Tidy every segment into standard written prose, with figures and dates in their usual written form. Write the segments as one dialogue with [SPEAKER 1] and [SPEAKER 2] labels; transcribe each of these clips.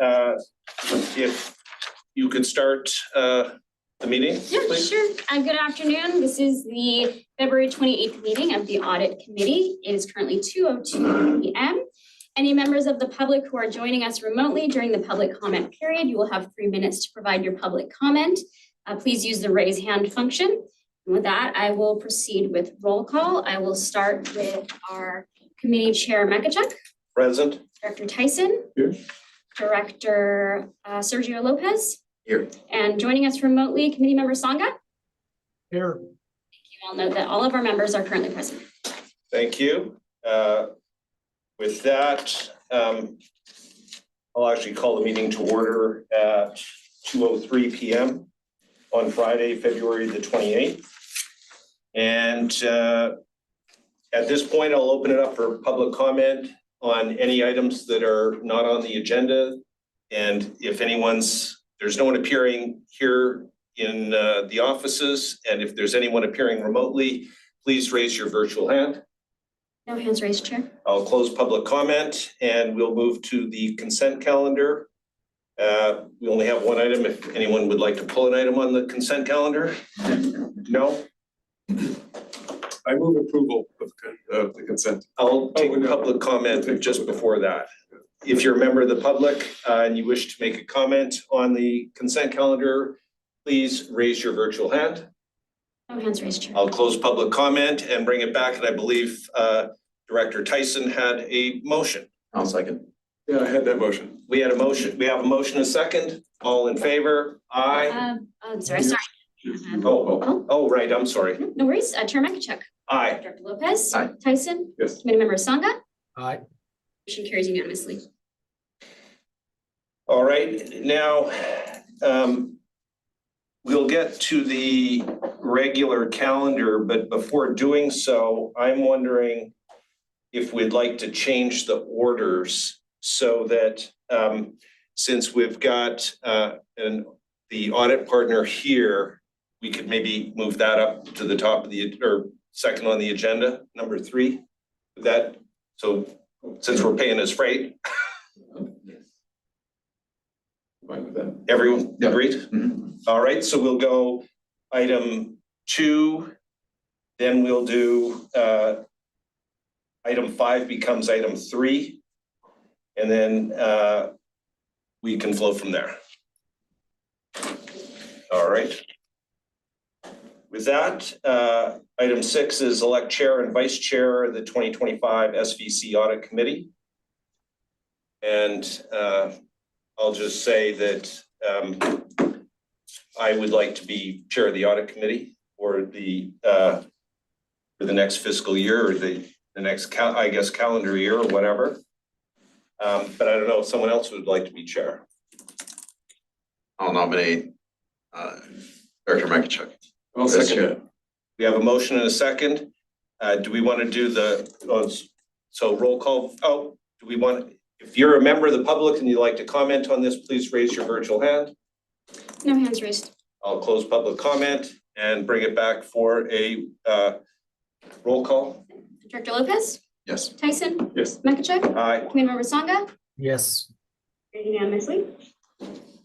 [SPEAKER 1] if you could start the meeting,
[SPEAKER 2] Yeah,
[SPEAKER 1] please.
[SPEAKER 2] sure. Good afternoon. This is the February 28th meeting of the Audit Committee. It is currently 2:02 p.m. Any members of the public who are joining us remotely during the public comment period, you will have 3 minutes to provide your public comment. Please use the raise hand function. And with that, I will proceed with roll call. I will start with our committee chair, Makachuk.
[SPEAKER 1] Present.
[SPEAKER 2] Director Tyson.
[SPEAKER 1] Here.
[SPEAKER 2] Director Sergio Lopez.
[SPEAKER 1] Here.
[SPEAKER 2] And joining us remotely, committee member Sangha.
[SPEAKER 3] Here.
[SPEAKER 2] Thank you. I'll note that all of our members are currently present.
[SPEAKER 1] Thank you. With that, I'll actually call the meeting to order at 2:03 p.m. on Friday, February the 28th. And at this point, I'll open it up for public comment on any items that are not on the agenda. And if there's no one appearing here in the offices, and if there's anyone appearing remotely, please raise your virtual hand.
[SPEAKER 2] No hands raised, Chair.
[SPEAKER 1] I'll close public comment and we'll move to the consent calendar. We only have one item. If anyone would like to pull an item on the consent calendar? No?
[SPEAKER 4] I move approval of the consent.
[SPEAKER 1] I'll take public comment just before that. If you're a member of the public and you wish to make a comment on the consent calendar, please raise your virtual hand.
[SPEAKER 2] No hands raised, Chair.
[SPEAKER 1] I'll close public comment and bring it back. And I believe Director Tyson had a motion.
[SPEAKER 4] I'll second. Yeah, I had that motion.
[SPEAKER 1] We had a motion. We have a motion and a second. All in favor? Aye.
[SPEAKER 2] Sorry.
[SPEAKER 1] Oh, right. I'm sorry.
[SPEAKER 2] No worries. Chair Makachuk.
[SPEAKER 1] Aye.
[SPEAKER 2] Director Lopez.
[SPEAKER 4] Aye.
[SPEAKER 2] Tyson.
[SPEAKER 4] Yes.
[SPEAKER 2] Committee member Sangha.
[SPEAKER 3] Aye.
[SPEAKER 2] Motion carries unanimously.
[SPEAKER 1] All right. Now, we'll get to the regular calendar, but before doing so, I'm wondering if we'd like to change the orders so that since we've got the audit partner here, we could maybe move that up to the top of or second on the agenda, number 3. So since we're paying his freight.
[SPEAKER 4] Fine with that.
[SPEAKER 1] Everyone agreed?
[SPEAKER 4] Mm-hmm.
[SPEAKER 1] All right, so we'll go item 2, then we'll do item 5 becomes item 3, and then we can flow from there. All right. With that, item 6 is elect chair and vice chair of the 2025 SVCE Audit Committee. And I'll just say that I would like to be chair of the audit committee for the next fiscal year or the next calendar year or whatever. But I don't know if someone else would like to be chair.
[SPEAKER 5] I'll nominate Director Makachuk.
[SPEAKER 4] I'll second it.
[SPEAKER 1] We have a motion and a second. Do we want to do so roll call? Oh, do we want, if you're a member of the public and you'd like to comment on this, please raise your virtual hand.
[SPEAKER 2] No hands raised.
[SPEAKER 1] I'll close public comment and bring it back for a roll call.
[SPEAKER 2] Director Lopez.
[SPEAKER 5] Yes.
[SPEAKER 2] Tyson.
[SPEAKER 4] Yes.
[SPEAKER 2] Makachuk.
[SPEAKER 1] Aye.
[SPEAKER 2] Committee member Sangha.
[SPEAKER 3] Yes.
[SPEAKER 2] Carried unanimously.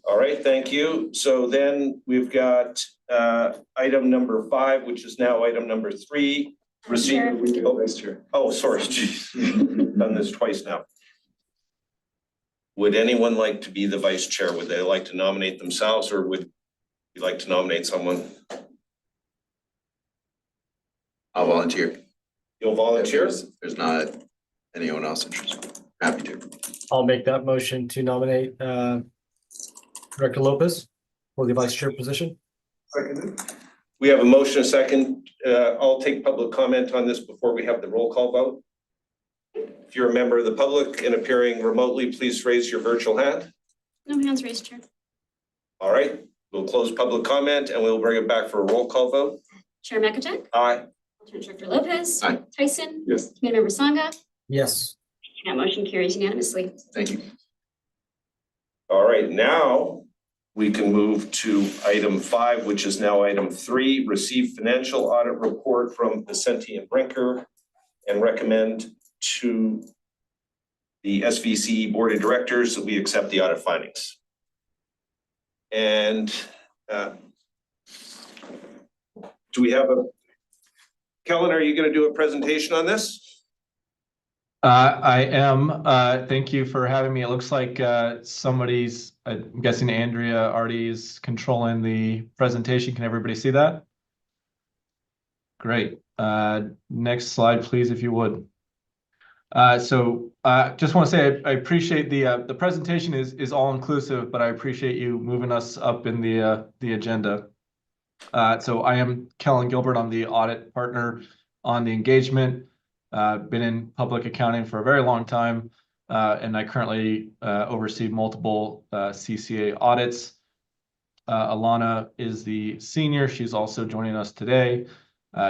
[SPEAKER 1] All right, thank you. So then we've got item number 5, which is now item number 3.
[SPEAKER 2] Chair.
[SPEAKER 4] Vice chair.
[SPEAKER 1] Oh, sorry, geez. Done this twice now. Would anyone like to be the vice chair? Would they like to nominate themselves or would you like to nominate someone?
[SPEAKER 5] I'll volunteer.
[SPEAKER 1] You'll volunteer?
[SPEAKER 5] If there's not anyone else interested. Happy to.
[SPEAKER 3] I'll make that motion to nominate Director Lopez for the vice chair position.
[SPEAKER 4] Seconded.
[SPEAKER 1] We have a motion, a second. I'll take public comment on this before we have the roll call vote. If you're a member of the public and appearing remotely, please raise your virtual hand.
[SPEAKER 2] No hands raised, Chair.
[SPEAKER 1] All right, we'll close public comment and we'll bring it back for a roll call vote.
[SPEAKER 2] Chair Makachuk.
[SPEAKER 1] Aye.
[SPEAKER 2] Alternate Director Lopez.
[SPEAKER 5] Aye.
[SPEAKER 2] Tyson.
[SPEAKER 4] Yes.
[SPEAKER 2] Committee member Sangha.
[SPEAKER 3] Yes.
[SPEAKER 2] That motion carries unanimously.
[SPEAKER 5] Thank you.
[SPEAKER 1] All right, now we can move to item 5, which is now item 3, receive financial audit report from Vicente and Brinker and recommend to the SVCE Board of Directors that we accept the audit findings. And do we have Kellen, are you going to do a presentation on this?
[SPEAKER 6] I am. Thank you for having me. It looks like somebody's, I'm guessing Andrea already is controlling the presentation. Can everybody see that? Great. Next slide, please, if you would. Just want to say I appreciate the presentation is all inclusive, but I appreciate you moving us up in the agenda. So I am Kellen Gilbert. I'm the audit partner on the engagement. Been in public accounting for a very long time, and I currently oversee multiple CCA audits. Alana is the senior. She's also joining us today.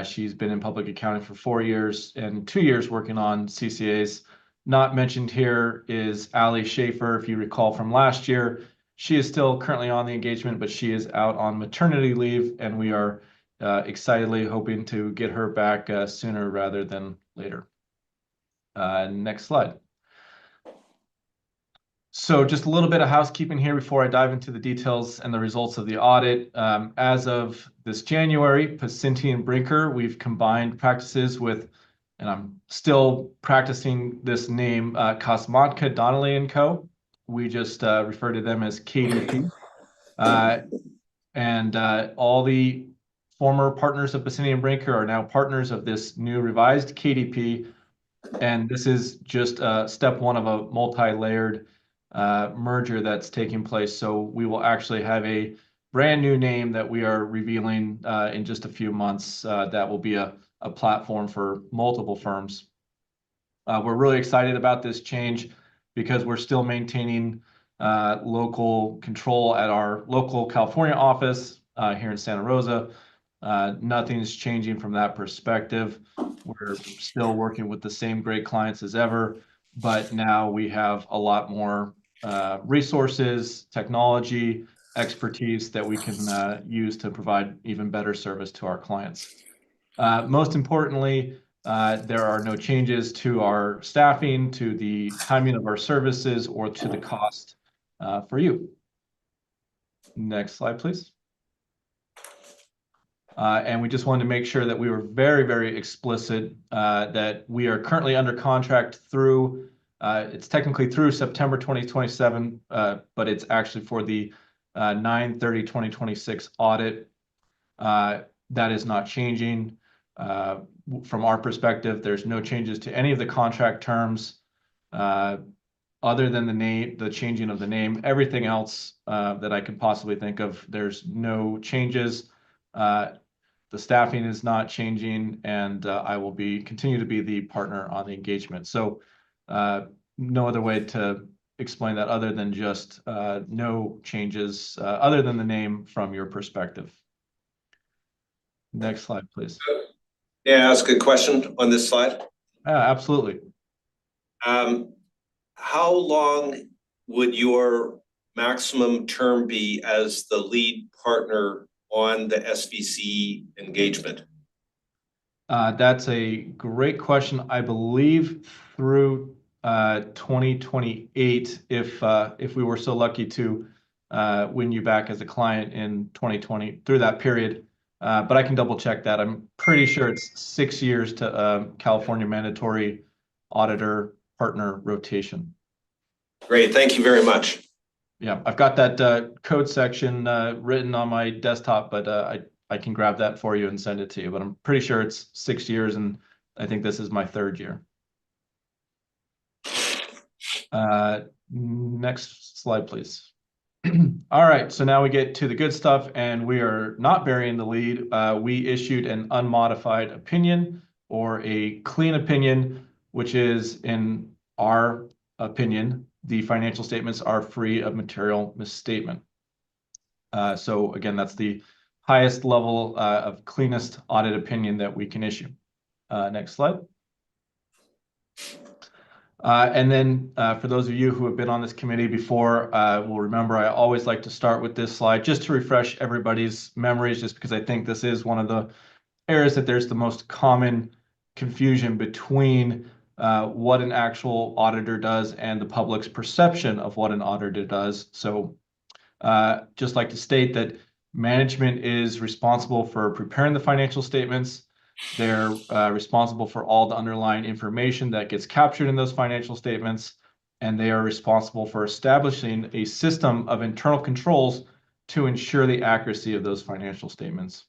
[SPEAKER 6] She's been in public accounting for 4 years and 2 years working on CCAs. Not mentioned here is Ali Schaefer, if you recall from last year. She is still currently on the engagement, but she is out on maternity leave, and we are excitedly hoping to get her back sooner rather than later. Next slide. So just a little bit of housekeeping here before I dive into the details and the results of the audit. As of this January, Pacinti and Brinker, we've combined practices with, and I'm still practicing this name, Kosmatka Donnelly & Co. We just refer to them as KDP. And all the former partners of Pacinti and Brinker are now partners of this new revised KDP. And this is just step one of a multi-layered merger that's taking place. So we will actually have a brand new name that we are revealing in just a few months that will be a platform for multiple firms. We're really excited about this change because we're still maintaining local control at our local California office here in Santa Rosa. Nothing's changing from that perspective. We're still working with the same great clients as ever, but now we have a lot more resources, technology, expertise that we can use to provide even better service to our clients. Most importantly, there are no changes to our staffing, to the timing of our services, or to the cost for you. Next slide, please. And we just wanted to make sure that we were very, very explicit that we are currently under contract through, it's technically through September 2027, but it's actually for the 9/30/2026 audit. That is not changing. From our perspective, there's no changes to any of the contract terms other than the changing of the name. Everything else that I could possibly think of, there's no changes. The staffing is not changing, and I will continue to be the partner on the engagement. So no other way to explain that other than just no changes other than the name from your perspective. Next slide, please.
[SPEAKER 1] Yeah, ask a question on this slide.
[SPEAKER 6] Absolutely.
[SPEAKER 1] How long would your maximum term be as the lead partner on the SVCE engagement?
[SPEAKER 6] That's a great question. I believe through 2028, if we were so lucky to win you back as a client in 2020 through that period. But I can double check that. I'm pretty sure it's 6 years to California mandatory auditor partner rotation.
[SPEAKER 1] Great, thank you very much.
[SPEAKER 6] Yeah, I've got that code section written on my desktop, but I can grab that for you and send it to you. But I'm pretty sure it's 6 years, and I think this is my 3rd year. Next slide, please. All right, so now we get to the good stuff, and we are not burying the lead. We issued an unmodified opinion, or a clean opinion, which is, in our opinion, the financial statements are free of material misstatement. So again, that's the highest level of cleanest audit opinion that we can issue. Next slide. And then for those of you who have been on this committee before, will remember I always like to start with this slide just to refresh everybody's memories, just because I think this is one of the areas that there's the most common confusion between what an actual auditor does and the public's perception of what an auditor does. So just like to state that management is responsible for preparing the financial statements. They're responsible for all the underlying information that gets captured in those financial statements, and they are responsible for establishing a system of internal controls to ensure the accuracy of those financial statements.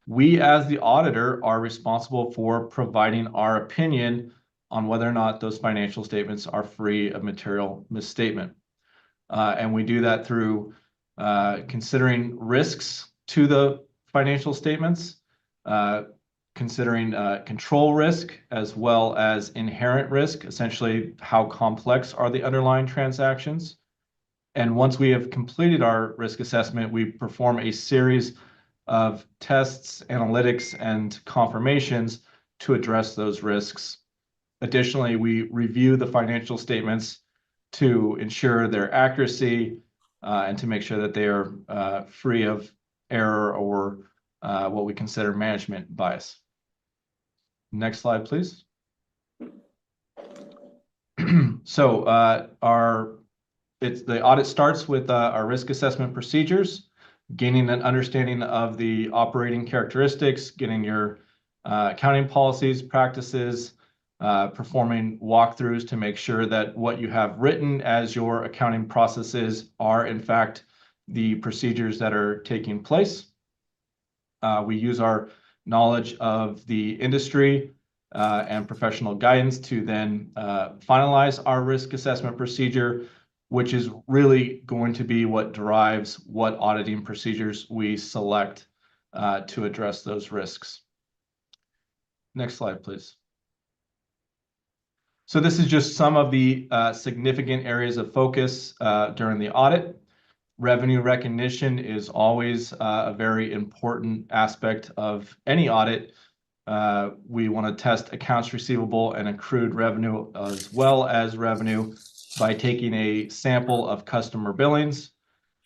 [SPEAKER 6] We, as the auditor, are responsible for providing our opinion on whether or not those financial statements are free of material misstatement. And we do that through considering risks to the financial statements, considering control risk as well as inherent risk, essentially how complex are the underlying transactions. And once we have completed our risk assessment, we perform a series of tests, analytics, and confirmations to address those risks. Additionally, we review the financial statements to ensure their accuracy and to make sure that they are free of error or what we consider management bias. Next slide, please. So the audit starts with our risk assessment procedures, gaining an understanding of the operating characteristics, getting your accounting policies, practices, performing walkthroughs to make sure that what you have written as your accounting processes are in fact the procedures that are taking place. We use our knowledge of the industry and professional guidance to then finalize our risk assessment procedure, which is really going to be what drives what auditing procedures we select to address those risks. Next slide, please. So this is just some of the significant areas of focus during the audit. Revenue recognition is always a very important aspect of any audit. We want to test accounts receivable and accrued revenue as well as revenue by taking a sample of customer billings.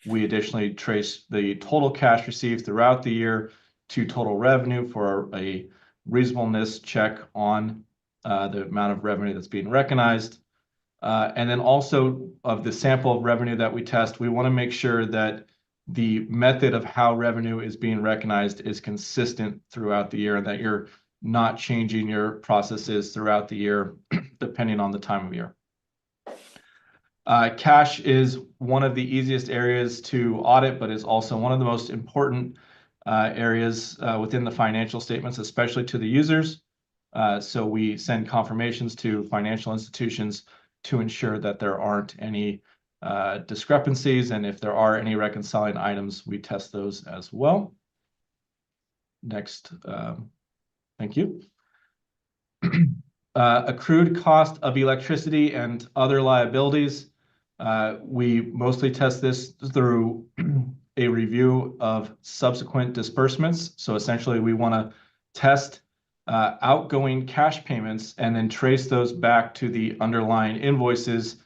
[SPEAKER 6] We additionally trace the total cash received throughout the year to total revenue for a reasonableness check on the amount of revenue that's being recognized. And then also of the sample of revenue that we test, we want to make sure that the method of how revenue is being recognized is consistent throughout the year and that you're not changing your processes throughout the year depending on the time of year. Cash is one of the easiest areas to audit, but is also one of the most important areas within the financial statements, especially to the users. So we send confirmations to financial institutions to ensure that there aren't any discrepancies, and if there are any reconciling items, we test those as well. Next, thank you. Accrued cost of electricity and other liabilities. We mostly test this through a review of subsequent disbursements. So essentially, we want to test outgoing cash payments and then trace those back to the underlying invoices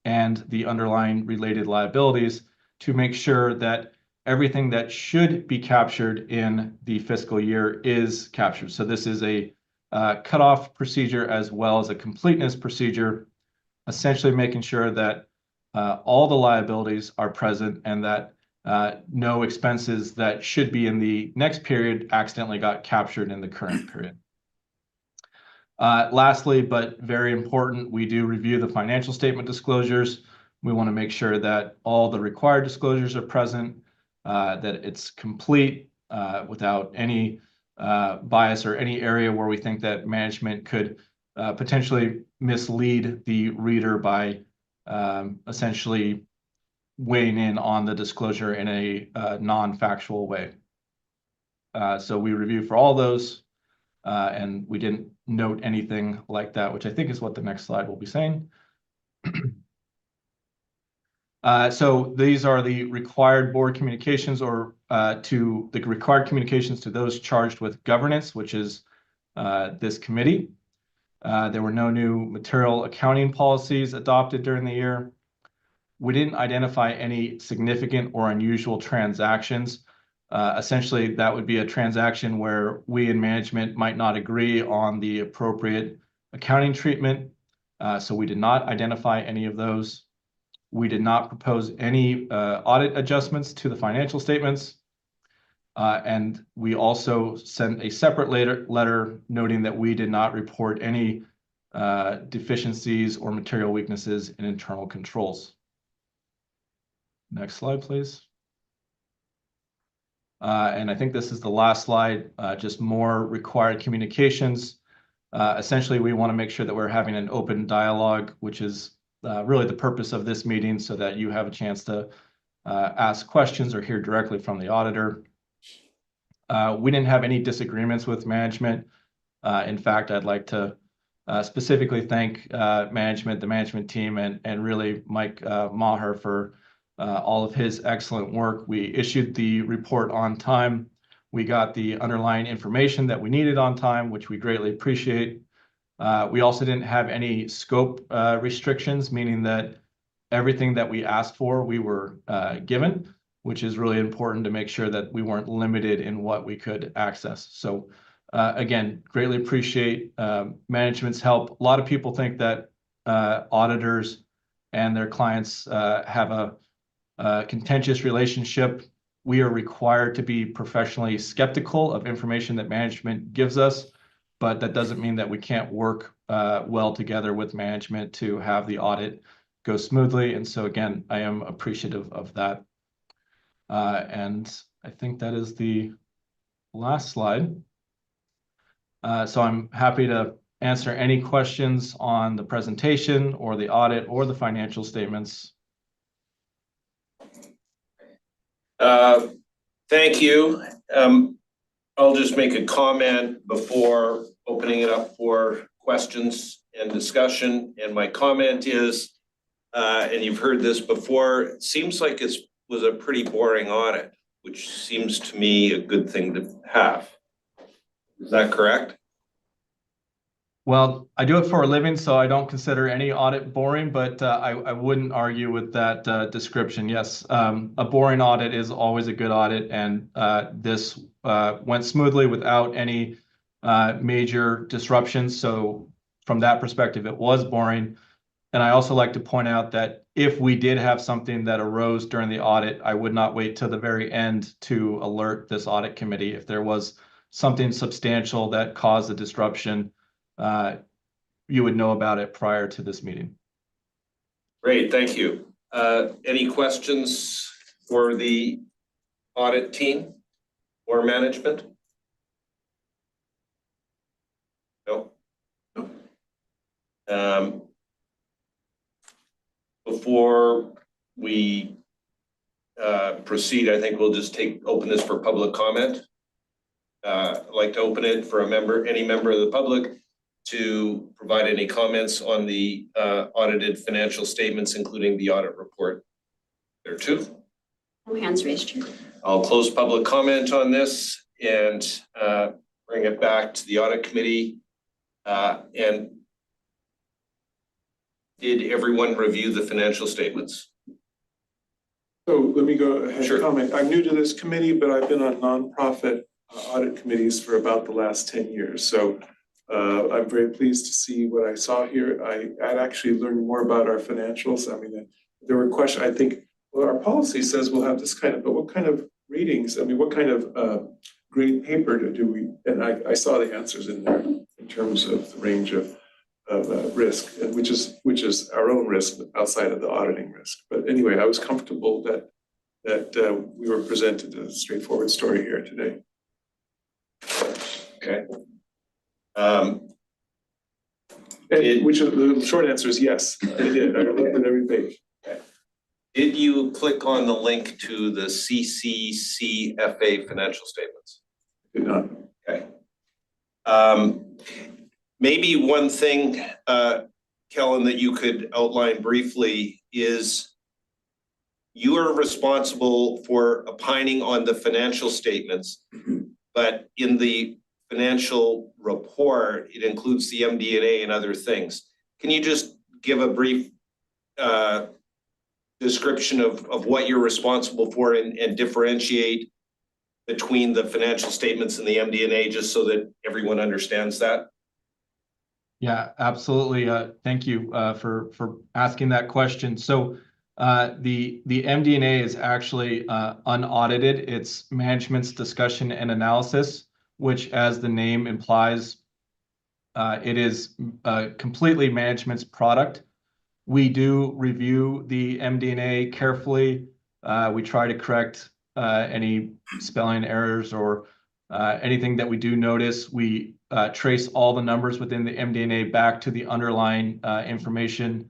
[SPEAKER 6] and the underlying related liabilities to make sure that everything that should be captured in the fiscal year is captured. So this is a cutoff procedure as well as a completeness procedure, essentially making sure that all the liabilities are present and that no expenses that should be in the next period accidentally got captured in the current period. Lastly, but very important, we do review the financial statement disclosures. We want to make sure that all the required disclosures are present, that it's complete without any bias or any area where we think that management could potentially mislead the reader by essentially weighing in on the disclosure in a non-factual way. So we review for all those, and we didn't note anything like that, which I think is what the next slide will be saying. So these are the required board communications or to the required communications to those charged with governance, which is this committee. There were no new material accounting policies adopted during the year. We didn't identify any significant or unusual transactions. Essentially, that would be a transaction where we in management might not agree on the appropriate accounting treatment. So we did not identify any of those. We did not propose any audit adjustments to the financial statements. And we also sent a separate letter noting that we did not report any deficiencies or material weaknesses in internal controls. Next slide, please. And I think this is the last slide, just more required communications. Essentially, we want to make sure that we're having an open dialogue, which is really the purpose of this meeting, so that you have a chance to ask questions or hear directly from the auditor. We didn't have any disagreements with management. In fact, I'd like to specifically thank management, the management team, and really Mike Maher for all of his excellent work. We issued the report on time. We got the underlying information that we needed on time, which we greatly appreciate. We also didn't have any scope restrictions, meaning that everything that we asked for, we were given, which is really important to make sure that we weren't limited in what we could access. So again, greatly appreciate management's help. A lot of people think that auditors and their clients have a contentious relationship. We are required to be professionally skeptical of information that management gives us, but that doesn't mean that we can't work well together with management to have the audit go smoothly. And so again, I am appreciative of that. And I think that is the last slide. So I'm happy to answer any questions on the presentation or the audit or the financial statements.
[SPEAKER 1] Thank you. I'll just make a comment before opening it up for questions and discussion. And my comment is, and you've heard this before, it seems like it was a pretty boring audit, which seems to me a good thing to have. Is that correct?
[SPEAKER 6] Well, I do it for a living, so I don't consider any audit boring, but I wouldn't argue with that description. Yes, a boring audit is always a good audit, and this went smoothly without any major disruptions. So from that perspective, it was boring. And I also like to point out that if we did have something that arose during the audit, I would not wait till the very end to alert this audit committee. If there was something substantial that caused a disruption, you would know about it prior to this meeting.
[SPEAKER 1] Great, thank you. Any questions for the audit team or management? No. Before we proceed, I think we'll just open this for public comment. I'd like to open it for any member of the public to provide any comments on the audited financial statements, including the audit report. There too.
[SPEAKER 2] No hands raised, Chair.
[SPEAKER 1] I'll close public comment on this and bring it back to the audit committee. And did everyone review the financial statements?
[SPEAKER 4] So let me go ahead
[SPEAKER 1] Sure.
[SPEAKER 4] and comment. I'm new to this committee, but I've been on nonprofit audit committees for about the last 10 years. So I'm very pleased to see what I saw here. I'd actually learned more about our financials. I mean, there were questions, I think, well, our policy says we'll have this kind of, but what kind of readings? I mean, what kind of grade paper do we, and I saw the answers in there in terms of the range of risk, which is our own risk outside of the auditing risk. But anyway, I was comfortable that we were presented a straightforward story here today.
[SPEAKER 1] Okay.
[SPEAKER 4] Which the short answer is yes, I did. I looked at every page.
[SPEAKER 1] Did you click on the link to the CCCFA financial statements?
[SPEAKER 4] Did not.
[SPEAKER 1] Okay. Maybe one thing, Kellen, that you could outline briefly is you are responsible for opining on the financial statements, but in the financial report, it includes the MD&A and other things. Can you just give a brief description of what you're responsible for and differentiate between the financial statements and the MD&A, just so that everyone understands that?
[SPEAKER 6] Yeah, absolutely. Thank you for asking that question. So the MD&A is actually unaudited. It's management's discussion and analysis, which, as the name implies, it is completely management's product. We do review the MD&A carefully. We try to correct any spelling errors or anything that we do notice. We trace all the numbers within the MD&A back to the underlying information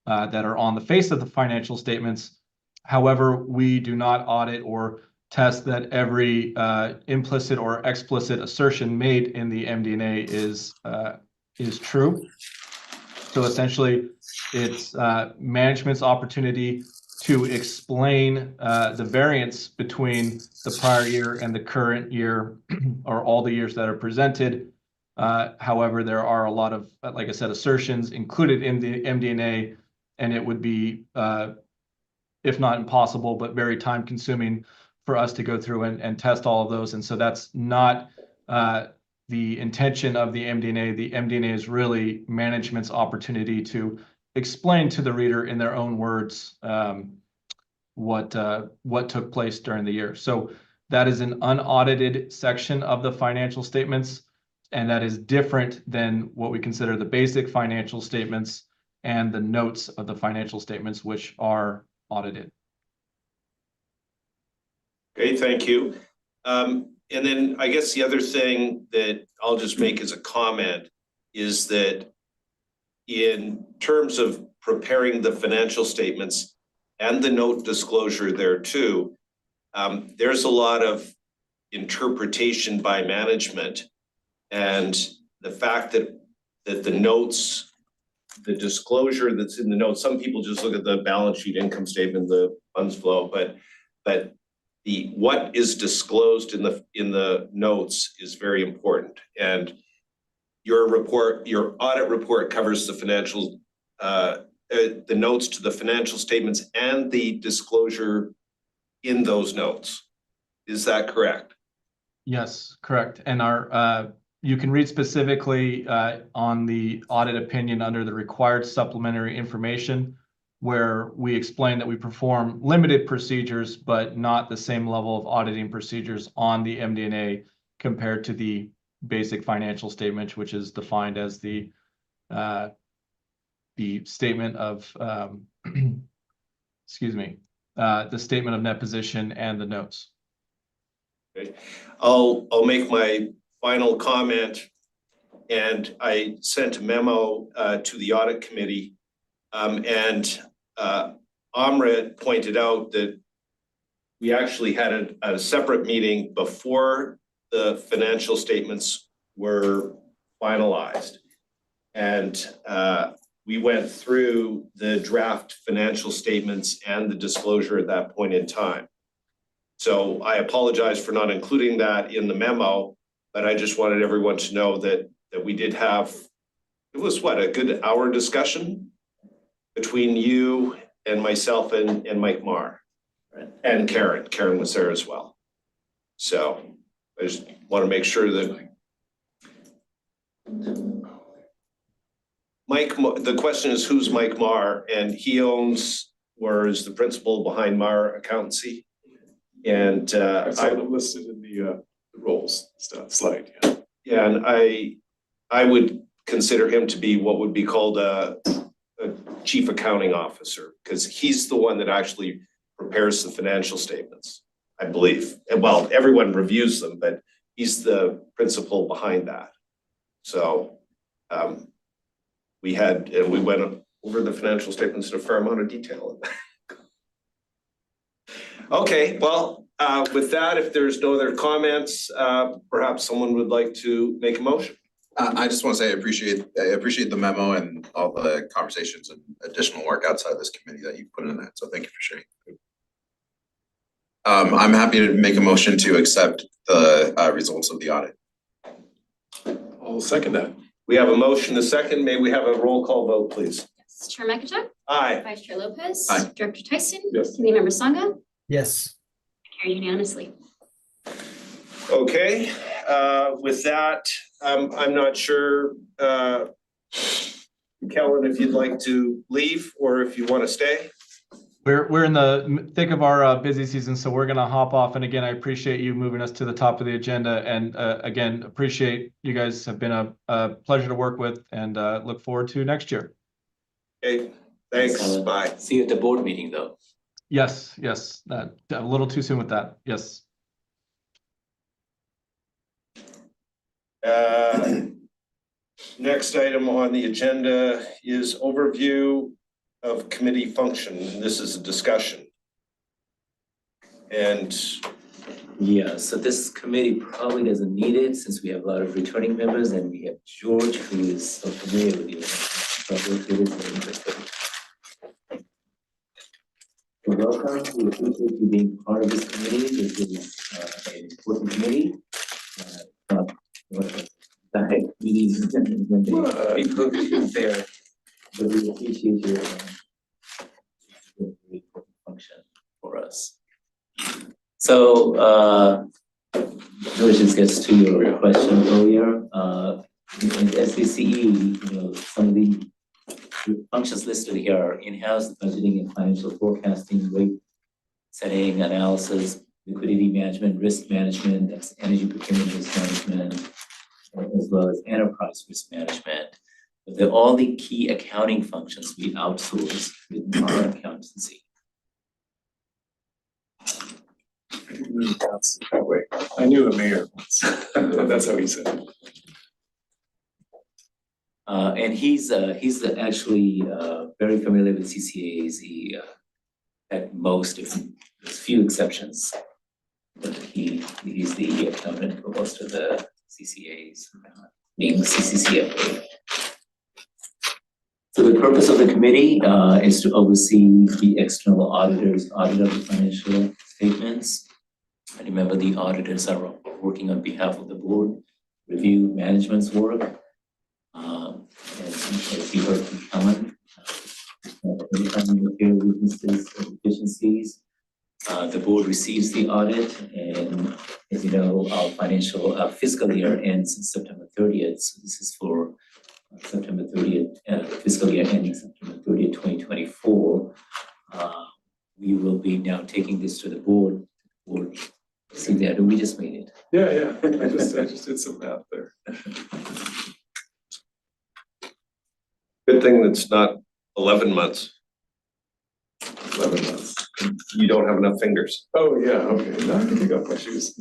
[SPEAKER 6] that are on the face of the financial statements. However, we do not audit or test that every implicit or explicit assertion made in the MD&A is true. So essentially, it's management's opportunity to explain the variance between the prior year and the current year, or all the years that are presented. However, there are a lot of, like I said, assertions included in the MD&A, and it would be, if not impossible, but very time consuming for us to go through and test all of those. And so that's not the intention of the MD&A. The MD&A is really management's opportunity to explain to the reader in their own words what took place during the year. So that is an unaudited section of the financial statements, and that is different than what we consider the basic financial statements and the notes of the financial statements, which are audited.
[SPEAKER 1] Okay, thank you. And then I guess the other thing that I'll just make as a comment is that in terms of preparing the financial statements and the note disclosure there too, there's a lot of interpretation by management, and the fact that the notes, the disclosure that's in the notes, some people just look at the balance sheet, income statement, the funds flow, but the what is disclosed in the notes is very important. And your audit report covers the financial, the notes to the financial statements and the disclosure in those notes. Is that correct?
[SPEAKER 6] Yes, correct. And our you can read specifically on the audit opinion under the required supplementary information, where we explain that we perform limited procedures, but not the same level of auditing procedures on the MD&A compared to the basic financial statement, which is defined as the statement of, excuse me, the statement of net position and the notes.
[SPEAKER 1] Okay. I'll make my final comment, and I sent a memo to the audit committee, and Amrit pointed out that we actually had a separate meeting before the financial statements were finalized, and we went through the draft financial statements and the disclosure at that point in time. So I apologize for not including that in the memo, but I just wanted everyone to know that we did have, it was what, a good hour discussion between you and myself and Mike Marr, and Karen. Karen was there as well. So I just want to make sure that Mike, the question is, who's Mike Marr? And he owns, or is the principal behind Marr Accountancy. And
[SPEAKER 4] I saw them listed in the roles stuff slide. Yeah.
[SPEAKER 1] Yeah, and I would consider him to be what would be called a chief accounting officer, because he's the one that actually prepares the financial statements, I believe. And well, everyone reviews them, but he's the principal behind that. So we went over the financial statements in a fair amount of detail. Okay, well, with that, if there's no other comments, perhaps someone would like to make a motion.
[SPEAKER 5] I just want to say I appreciate the memo and all the conversations and additional work outside this committee that you put in that. So thank you for sharing. I'm happy to make a motion to accept the results of the audit.
[SPEAKER 4] I'll second that.
[SPEAKER 1] We have a motion, a second. May we have a roll call vote, please?
[SPEAKER 2] Chair McIntyre?
[SPEAKER 1] Aye.
[SPEAKER 2] Vice Chair Lopez?
[SPEAKER 5] Aye.
[SPEAKER 2] Director Tyson?
[SPEAKER 4] Yes.
[SPEAKER 2] Committee Member Sangha?
[SPEAKER 3] Yes.
[SPEAKER 2] Carried unanimously.
[SPEAKER 1] Okay, with that, I'm not sure Kellen, if you'd like to leave or if you want to stay.
[SPEAKER 6] We're in the thick of our busy season, so we're gonna hop off. And again, I appreciate you moving us to the top of the agenda. And again, appreciate you guys have been a pleasure to work with, and look forward to next year.
[SPEAKER 1] Okay, thanks, bye.
[SPEAKER 7] See you at the board meeting, though.
[SPEAKER 6] Yes, a little too soon with that. Yes.
[SPEAKER 1] Next item on the agenda is overview of committee function. This is a discussion. And
[SPEAKER 7] Yeah, so this committee probably doesn't need it since we have a lot of returning members and we have George who is so familiar with you. So welcome, we appreciate you being part of this committee. This is an important committee. The heck, we need people there, but we appreciate your very important function for us. So, George, this gets to your question earlier. In SVCE, some of the functions listed here are in-house budgeting and financial forecasting, rate setting, analysis, liquidity management, risk management, that's energy procurement risk management, as well as enterprise risk management. But they're all the key accounting functions we outsource with our accountancy.
[SPEAKER 4] That way. I knew a mayor once. That's how he said it.
[SPEAKER 7] And he's actually very familiar with CCAs. He at most, if there's few exceptions, but he's the accountant for most of the CCAs, being CCCFA. So the purpose of the committee is to oversee the external auditors' audit of the financial statements. And remember, the auditors are working on behalf of the board, review management's work. As you heard from Ellen, anytime you appear weaknesses or deficiencies, the board receives the audit, and as you know, our fiscal year ends September 30th. So this is for September 30th, fiscal year ending September 30th, 2024. We will be now taking this to the board. See there, we just made it.
[SPEAKER 4] Yeah, I just did some math there.
[SPEAKER 1] good thing that's not 11 months.
[SPEAKER 4] 11 months.
[SPEAKER 1] You don't have enough fingers.
[SPEAKER 4] Oh, yeah, okay, now I can pick up my shoes.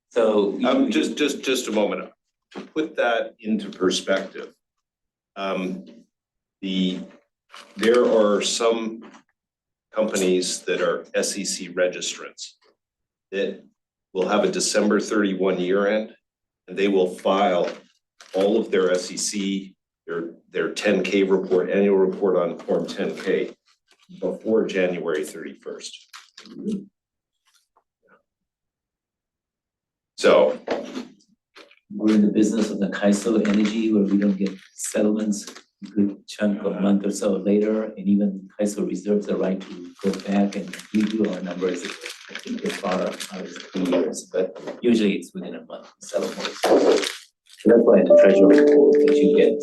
[SPEAKER 7] So.
[SPEAKER 1] Just a moment. To put that into perspective, there are some companies that are SEC registrants that will have a December 31 year end, and they will file all of their SEC, their 10K report, annual report on Form 10K before January 31st. So
[SPEAKER 7] we're in the business of the CAISO energy where we don't get settlements a good chunk of a month or so later, and even CAISO reserves the right to go back and review our numbers. I think they're far out as 3 years, but usually it's within a month settlement. So that's why the treasury report that you get,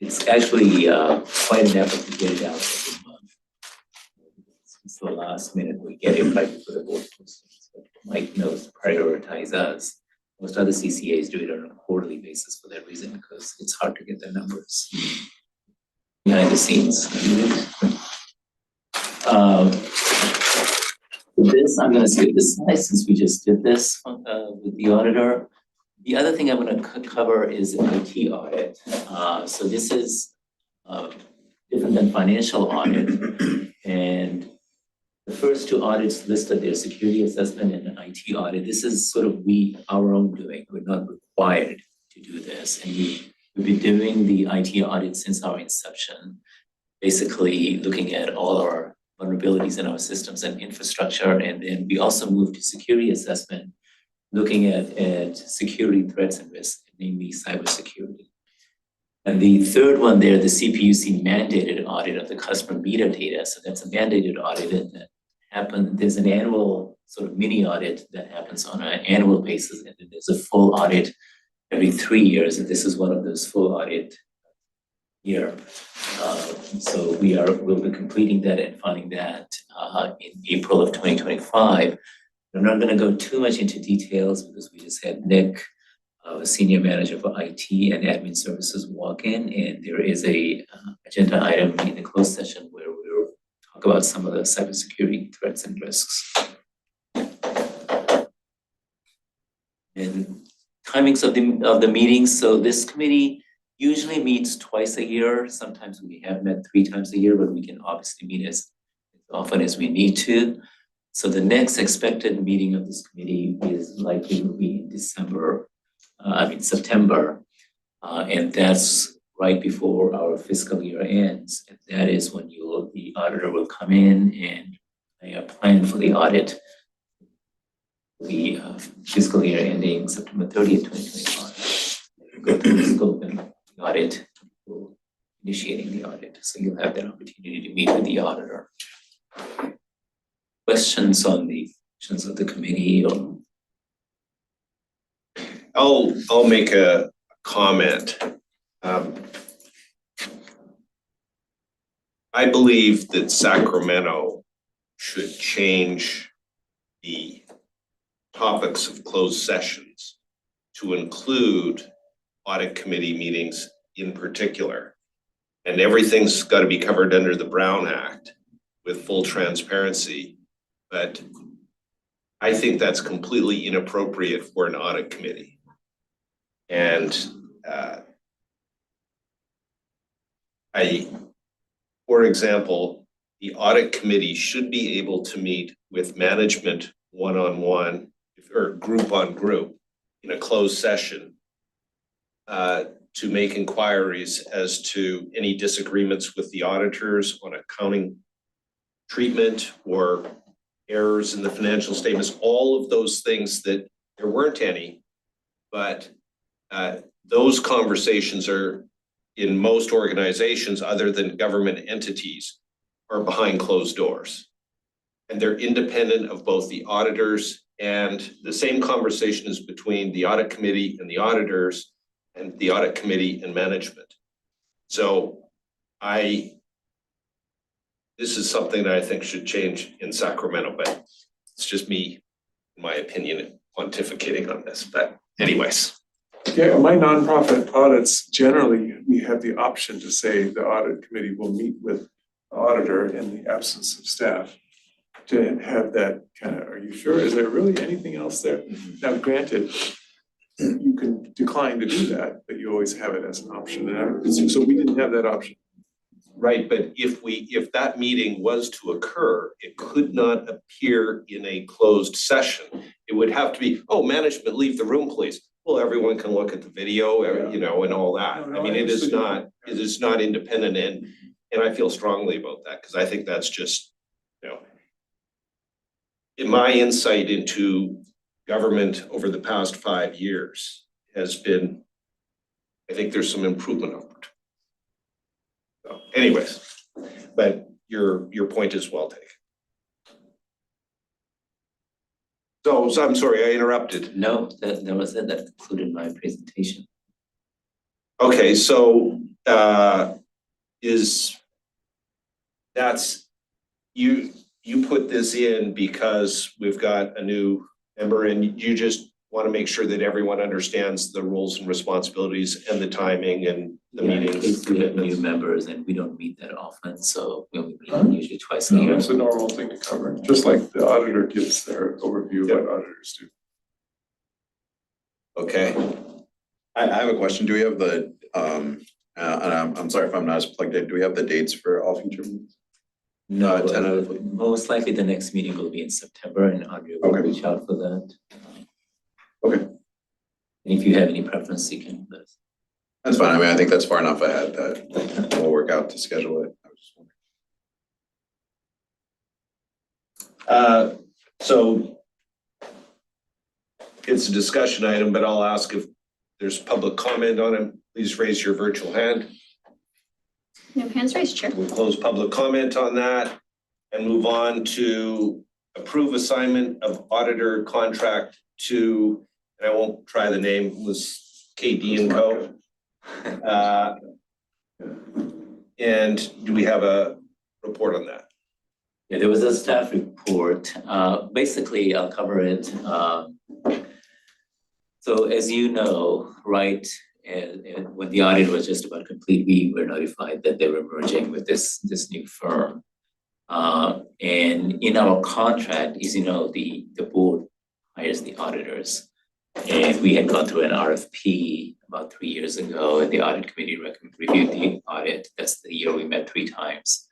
[SPEAKER 7] it's actually quite an effort to get it out every month. It's the last minute we get it right before the board postings. But Mike knows to prioritize us. Most other CCAs do it on a quarterly basis for that reason, because it's hard to get the numbers behind the scenes. This, I'm going to skip this slide since we just did this with the auditor. The other thing I'm going to cover is an IT audit. So this is different than financial audit. And the first two audits listed there, security assessment and an IT audit. This is sort of our own doing. We're not required to do this. And we've been doing the IT audit since our inception, basically looking at all our vulnerabilities in our systems and infrastructure. And then we also moved to security assessment, looking at security threats and risks, namely cybersecurity. And the third one there, the CPUC mandated audit of the customer metadata. So that's a mandated audit that there's an annual sort of mini audit that happens on an annual basis, and then there's a full audit every 3 years, and this is one of those full audit year. So we'll be completing that and filing that in April of 2025. I'm not going to go too much into details because we just had Nick, Senior Manager for IT and Admin Services, walk in, and there is a agenda item in the closed session where we'll talk about some of the cybersecurity threats and risks. And timings of the meetings. So this committee usually meets twice a year. Sometimes we have met 3 times a year, but we can obviously meet as often as we need to. So the next expected meeting of this committee is likely to be in September. And that's right before our fiscal year ends. And that is when the auditor will come in and plan for the audit. The fiscal year ending September 30th, 2025. Go through the scope and the audit, initiating the audit. So you'll have that opportunity to meet with the auditor. Questions on the functions of the committee? Or
[SPEAKER 1] I'll make a comment. I believe that Sacramento should change the topics of closed sessions to include audit committee meetings in particular. And everything's got to be covered under the Brown Act with full transparency. But I think that's completely inappropriate for an audit committee. And for example, the audit committee should be able to meet with management one-on-one or group on group in a closed session to make inquiries as to any disagreements with the auditors on accounting treatment or errors in the financial statements, all of those things that there weren't any, but those conversations are in most organizations other than government entities are behind closed doors. And they're independent of both the auditors, and the same conversation is between the audit committee and the auditors and the audit committee and management. So this is something that I think should change in Sacramento, but it's just me, in my opinion, pontificating on this. But anyways.
[SPEAKER 4] Yeah, my nonprofit audits, generally, we have the option to say the audit committee will meet with the auditor in the absence of staff to have that kind of, are you sure? Is there really anything else there? Now, granted, you can decline to do that, but you always have it as an option. And so we didn't have that option.
[SPEAKER 1] Right, but if that meeting was to occur, it could not appear in a closed session. It would have to be, oh, management, leave the room, please. Well, everyone can look at the video, you know, and all that.
[SPEAKER 4] No,
[SPEAKER 1] I mean, it is not independent, and I feel strongly about that because I think that's just, you know, in my insight into government over the past 5 years has been, I think there's some improvement over it. So anyways, but your point is well taken. So I'm sorry, I interrupted.
[SPEAKER 7] no, that was it. That concluded my presentation.
[SPEAKER 1] Okay, so you put this in because we've got a new member and you just want to make sure that everyone understands the roles and responsibilities and the timing and the meetings.
[SPEAKER 7] In case we have new members and we don't meet that often, so we only meet usually twice a
[SPEAKER 4] No,
[SPEAKER 7] year.
[SPEAKER 4] it's a normal thing to cover, just like the auditor gives their overview of what auditors do.
[SPEAKER 1] Okay,
[SPEAKER 5] I have a question. Do we have the, and I'm sorry if I'm not as plugged in, do we have the dates for all future meetings?
[SPEAKER 7] No,
[SPEAKER 5] tentatively.
[SPEAKER 7] most likely the next meeting will be in September, and Andrea will
[SPEAKER 5] Okay.
[SPEAKER 7] reach out for that.
[SPEAKER 5] Okay.
[SPEAKER 7] And if you have any preference, you can let us.
[SPEAKER 5] That's fine. I mean, I think that's far enough ahead that we'll work out to schedule it. I was just wondering.
[SPEAKER 1] so it's a discussion item, but I'll ask if there's public comment on it. Please raise your virtual hand.
[SPEAKER 2] No hands raised, Chair.
[SPEAKER 1] We'll close public comment on that and move on to approve assignment of auditor contract to, and I won't try the name, was KD and Co. And do we have a report on that?
[SPEAKER 7] Yeah, there was a staff report. Basically, I'll cover it. So as you know, right, and when the audit was just about complete, we were notified that they were merging with this new firm. And in our contract, as you know, the board hires the auditors. And we had gone through an RFP about 3 years ago, and the audit committee reviewed the audit. That's the year we met 3 times.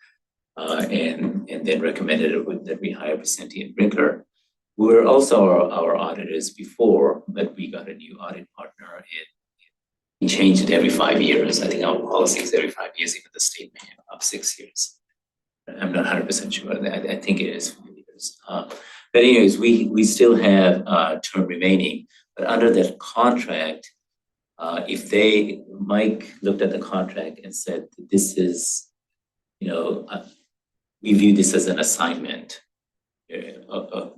[SPEAKER 7] And then recommended that we hire Vicente and Brinker. We were also our auditors before, but we got a new audit partner, and we changed it every 5 years. I think our policy is every 5 years, even the state may have up 6 years. I'm not 100% sure of that. I think it is 5 years. But anyways, we still have term remaining, but under that contract, if Mike looked at the contract and said, this is, we view this as an assignment of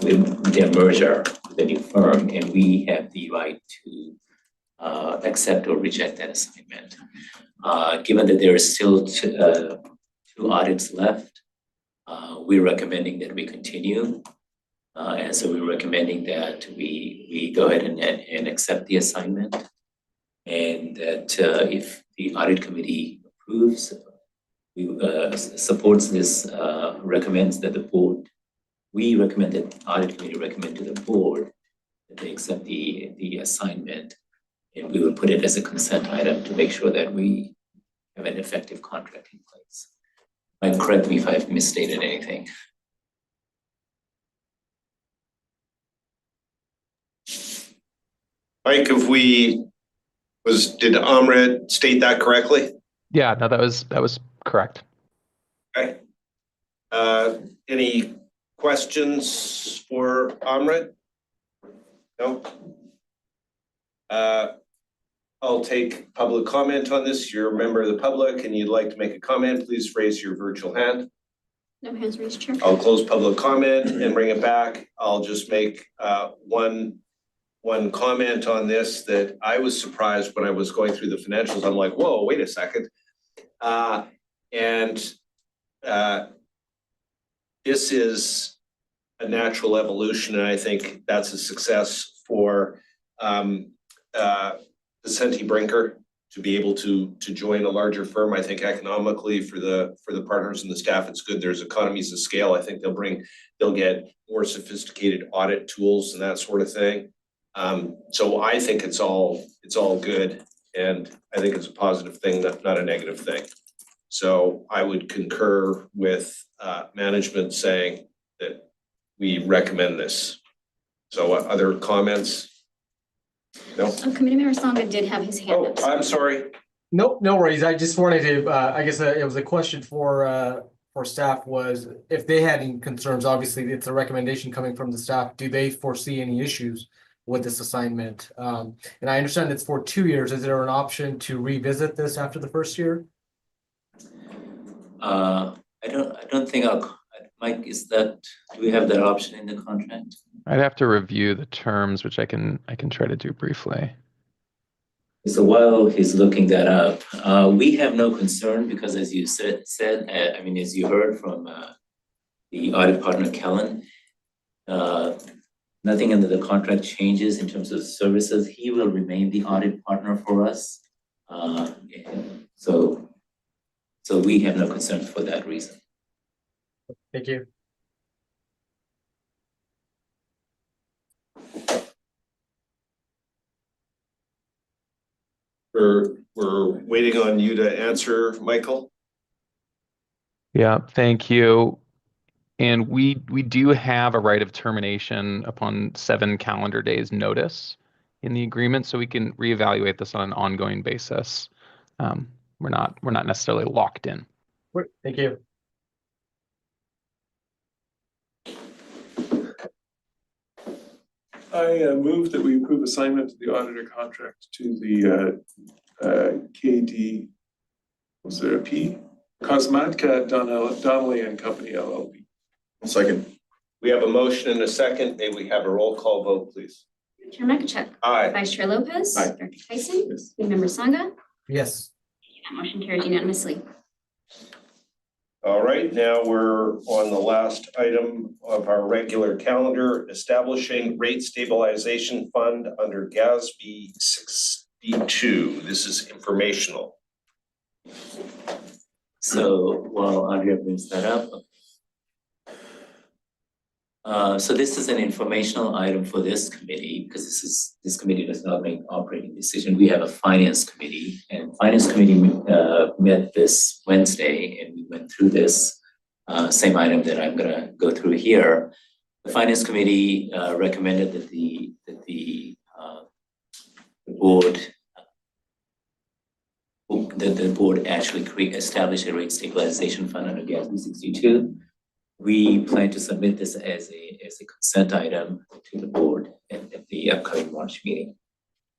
[SPEAKER 7] their merger with a new firm, and we have the right to accept or reject that assignment. Given that there are still 2 audits left, we're recommending that we continue. And so we're recommending that we go ahead and accept the assignment, and that if the audit committee approves, supports this, recommends that the board, we recommend that the audit committee recommend to the board that they accept the assignment, and we will put it as a consent item to make sure that we have an effective contract in place. Mike, correct me if I've misstated anything.
[SPEAKER 1] Mike, did Amrit state that correctly?
[SPEAKER 8] Yeah, no, that was correct.
[SPEAKER 1] Okay. Any questions for Amrit? No? I'll take public comment on this. You're a member of the public and you'd like to make a comment, please raise your virtual hand.
[SPEAKER 2] No hands raised, Chair.
[SPEAKER 1] I'll close public comment and bring it back. I'll just make one comment on this, that I was surprised when I was going through the financials. I'm like, whoa, wait a second. This is a natural evolution, and I think that's a success for Vicente Brinker to be able to join a larger firm. I think economically for the partners and the staff, it's good. There's economies of scale. I think they'll get more sophisticated audit tools and that sort of thing. So I think it's all good, and I think it's a positive thing, not a negative thing. So I would concur with management saying that we recommend this. So other comments? No.
[SPEAKER 2] Committee Member Songa did have his hand up.
[SPEAKER 1] I'm sorry.
[SPEAKER 3] Nope, no worries. I just wanted to, I guess it was a question for staff, was if they had any concerns. Obviously, it's a recommendation coming from the staff. Do they foresee any issues with this assignment? And I understand it's for 2 years. Is there an option to revisit this after the first year?
[SPEAKER 7] I don't think Mike, do we have that option in the contract?
[SPEAKER 8] I'd have to review the terms, which I can try to do briefly.
[SPEAKER 7] So while he's looking that up, we have no concern because, as you said, I mean, as you heard from the audit partner, Kellen, nothing under the contract changes in terms of services. He will remain the audit partner for us. So we have no concerns for that reason.
[SPEAKER 3] Thank you.
[SPEAKER 1] We're waiting on you to answer, Michael.
[SPEAKER 8] Yeah, thank you. And we do have a right of termination upon 7 calendar days notice in the agreement, so we can reevaluate this on an ongoing basis. We're not necessarily locked in.
[SPEAKER 3] Thank you.
[SPEAKER 4] I move that we approve assignment of the auditor contract to the KD, was there a P? Kosmatka Donnelly and Company LLP.
[SPEAKER 5] Second.
[SPEAKER 1] We have a motion and a second. May we have a roll call vote, please?
[SPEAKER 2] Chair Makachuk.
[SPEAKER 1] Aye.
[SPEAKER 2] Vice Chair Lopez.
[SPEAKER 4] Aye.
[SPEAKER 2] Director Tyson.
[SPEAKER 4] Yes.
[SPEAKER 2] Board Member Sangha.
[SPEAKER 3] Yes.
[SPEAKER 2] That motion carries unanimously.
[SPEAKER 1] All right, now we're on the last item of our regular calendar, establishing rate stabilization fund under GASB 62. This is informational.
[SPEAKER 7] So while Andrea brings that up. So this is an informational item for this committee, because this committee does not make operating decision. We have a finance committee, and finance committee met this Wednesday, and we went through this same item that I'm gonna go through here. The finance committee recommended that the board actually establish a rate stabilization fund under GASB 62. We plan to submit this as a consent item to the board at the upcoming March meeting.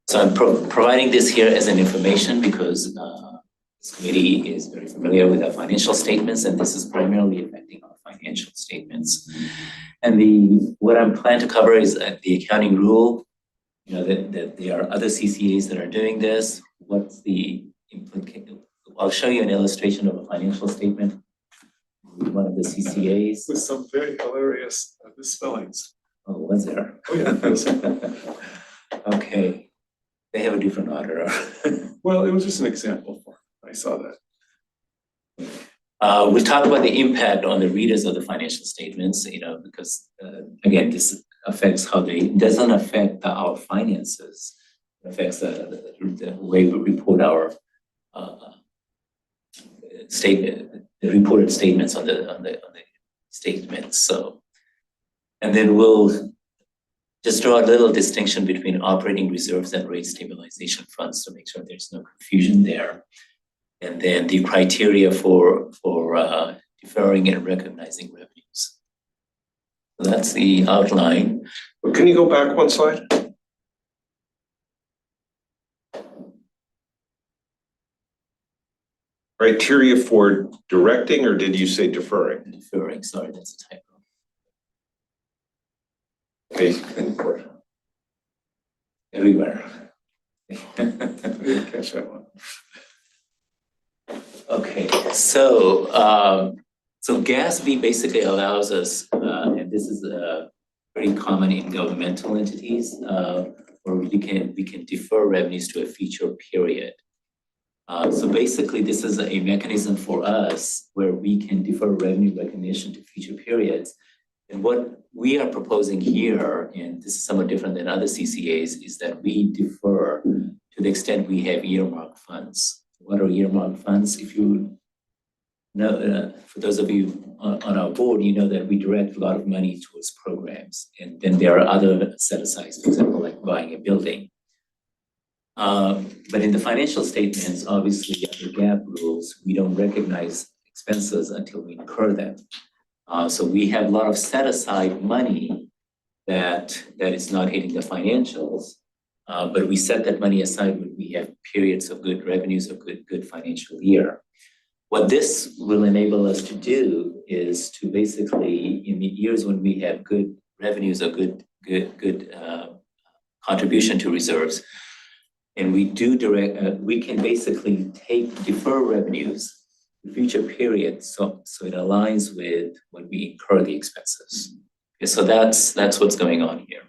[SPEAKER 7] So I'm providing this here as an information because this committee is very familiar with our financial statements, and this is primarily affecting our financial statements. And what I'm planning to cover is the accounting rule. You know, that there are other CCAs that are doing this. What's the implication? I'll show you an illustration of a financial statement. One of the CCAs.
[SPEAKER 4] With some very hilarious misspellings.
[SPEAKER 7] Oh, was there?
[SPEAKER 4] Oh, yeah.
[SPEAKER 7] Okay, they have a different auditor.
[SPEAKER 4] Well, it was just an example for, I saw that.
[SPEAKER 7] We'll talk about the impact on the readers of the financial statements, you know, because again, this affects it doesn't affect our finances. It affects the way we report our the reported statements on the statements. So, and then we'll just draw a little distinction between operating reserves and rate stabilization funds to make sure there's no confusion there. And then the criteria for deferring and recognizing revenues. So that's the outline.
[SPEAKER 1] Can you go back one slide? Criteria for directing, or did you say deferring?
[SPEAKER 7] Deferring, sorry, that's a typo.
[SPEAKER 1] Okay.
[SPEAKER 7] Everywhere.
[SPEAKER 4] I didn't catch that one.
[SPEAKER 7] Okay, so GASB basically allows us, and this is very common in governmental entities, where we can defer revenues to a future period. So basically, this is a mechanism for us where we can defer revenue recognition to future periods. And what we are proposing here, and this is somewhat different than other CCAs, is that we defer to the extent we have earmarked funds. What are earmarked funds? If you know, for those of you on our board, you know that we direct a lot of money towards programs. And then there are other set-asides, for example, like buying a building. But in the financial statements, obviously under GAAP rules, we don't recognize expenses until we incur them. So we have a lot of set-aside money that is not hitting the financials, but we set that money aside when we have periods of good revenues, of good financial year. What this will enable us to do is to basically, in the years when we have good revenues or good contribution to reserves, and we do we can basically defer revenues to future periods, so it aligns with when we incur the expenses. Okay, so that's what's going on here.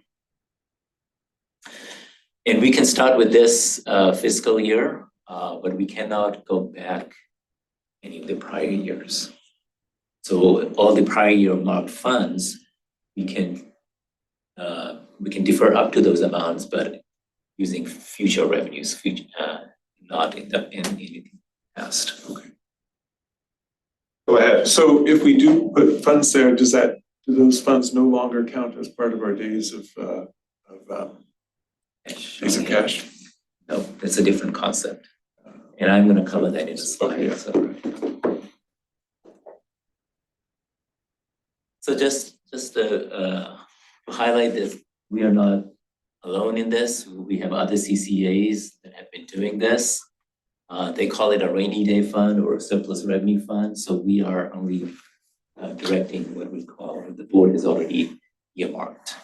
[SPEAKER 7] And we can start with this fiscal year, but we cannot go back any of the prior years. So all the prior year marked funds, we can defer up to those amounts, but using future revenues, not in the past. Okay.
[SPEAKER 1] Go ahead.
[SPEAKER 4] So if we do put funds there, do those funds no longer count as part of our days of cash?
[SPEAKER 7] No, that's a different concept. And I'm going to cover that in a slide.
[SPEAKER 4] Okay, yeah.
[SPEAKER 7] So just to highlight this, we are not alone in this. We have other CCAs that have been doing this. They call it a rainy day fund or a surplus revenue fund. So we are only directing what we call, the board has already earmarked.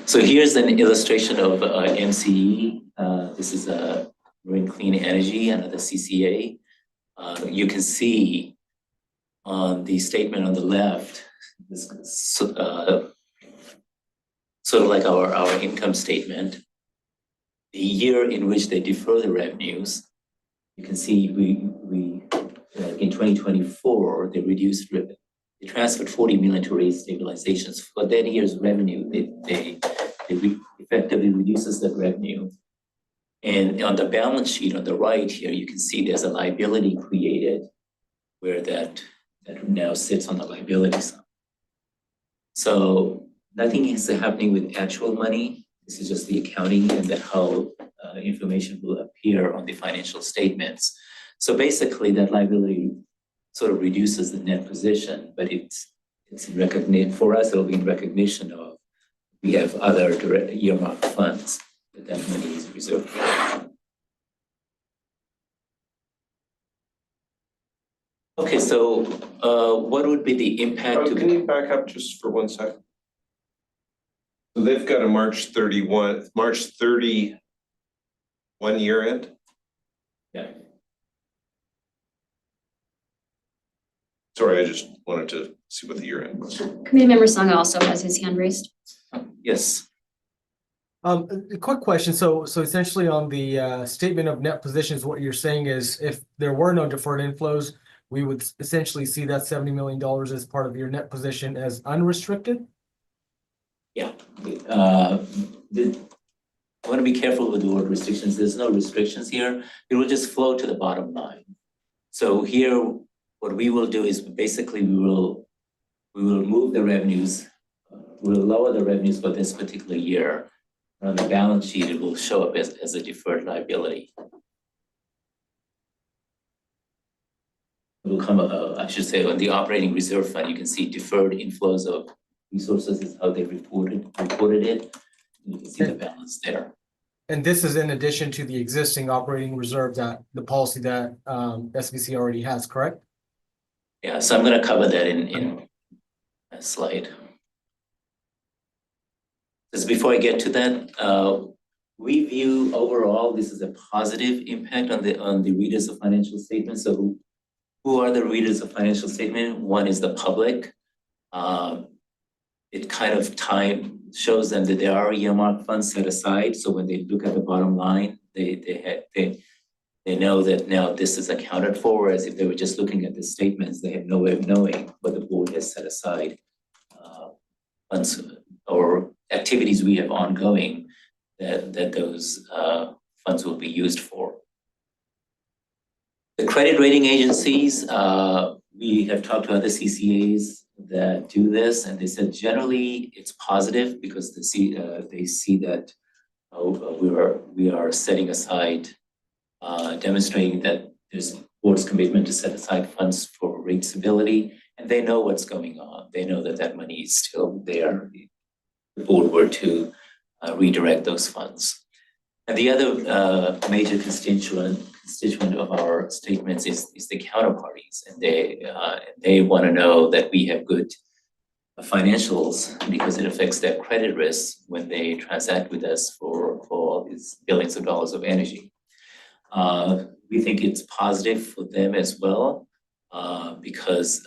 [SPEAKER 7] So here's an illustration of MCE. This is Marine Clean Energy, another CCA. You can see on the statement on the left, this sort of like our income statement, the year in which they defer the revenues. You can see we in 2024 they transferred 40 million to rate stabilizations. For that year's revenue, they effectively reduces that revenue. And on the balance sheet on the right here, you can see there's a liability created where that now sits on the liability side. So nothing is happening with actual money. This is just the accounting and how information will appear on the financial statements. So basically that liability sort of reduces the net position, but it's in recognition, for us, it'll be in recognition of, we have other direct earmarked funds that money is reserved for. Okay, so what would be the impact?
[SPEAKER 1] Can you back up just for 1 second? So they've got a March 30 year end?
[SPEAKER 7] Yeah.
[SPEAKER 1] Sorry, I just wanted to see what the year end was.
[SPEAKER 2] Committee member Sangha also has his hand raised.
[SPEAKER 7] Yes.
[SPEAKER 3] A quick question. So essentially on the statement of net positions, what you're saying is if there were no deferred inflows, we would essentially see that $70 million as part of your net position as unrestricted?
[SPEAKER 7] Yeah. I want to be careful with the word restrictions. There's no restrictions here. It will just flow to the bottom line. So here, what we will do is basically we will move the revenues, we'll lower the revenues for this particular year. On the balance sheet, it will show up as a deferred liability. It will come, I should say, on the operating reserve fund, you can see deferred inflows of resources is how they reported it. You can see the balance there.
[SPEAKER 3] And this is in addition to the existing operating reserve that the policy that SVC already has, correct?
[SPEAKER 7] Yeah, so I'm going to cover that in a slide. Just before I get to that, we view overall this is a positive impact on the readers of financial statements. So who are the readers of financial statement? One is the public. It kind of shows them that there are earmarked funds set aside. So when they look at the bottom line, they know that now this is accounted for, whereas if they were just looking at the statements, they have no way of knowing what the board has set aside funds or activities we have ongoing that those funds will be used for. The credit rating agencies, we have talked to other CCAs that do this, and they said generally it's positive because they see that we are setting aside, demonstrating that there's board's commitment to set aside funds for rate stability, and they know what's going on. They know that money is still there. The board were to redirect those funds. And the other major constituent of our statements is the counterparties, and they want to know that we have good financials because it affects their credit risk when they transact with us for all these billions of dollars of energy. We think it's positive for them as well because